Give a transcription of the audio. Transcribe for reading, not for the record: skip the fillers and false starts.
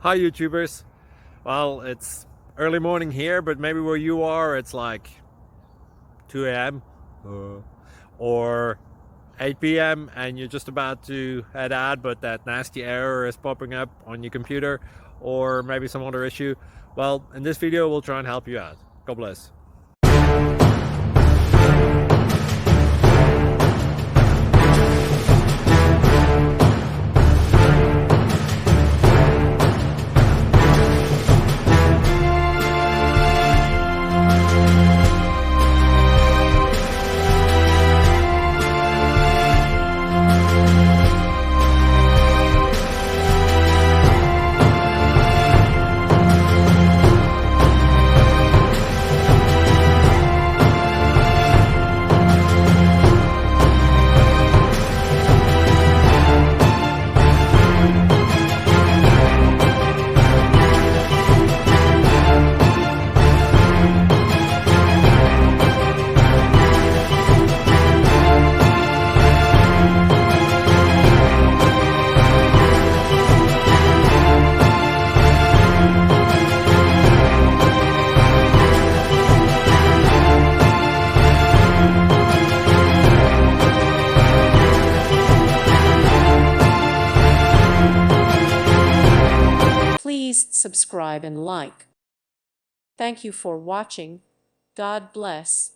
Hi YouTubers. Well, it's early morning here, but maybe where you are it's like 2 a.m. or 8 p.m. and you're just about to head out, but that nasty error is popping up on your computer, or maybe some other issue. Well, in this video we'll try and help you out. God bless. Please subscribe and like. Thank you for watching. God bless.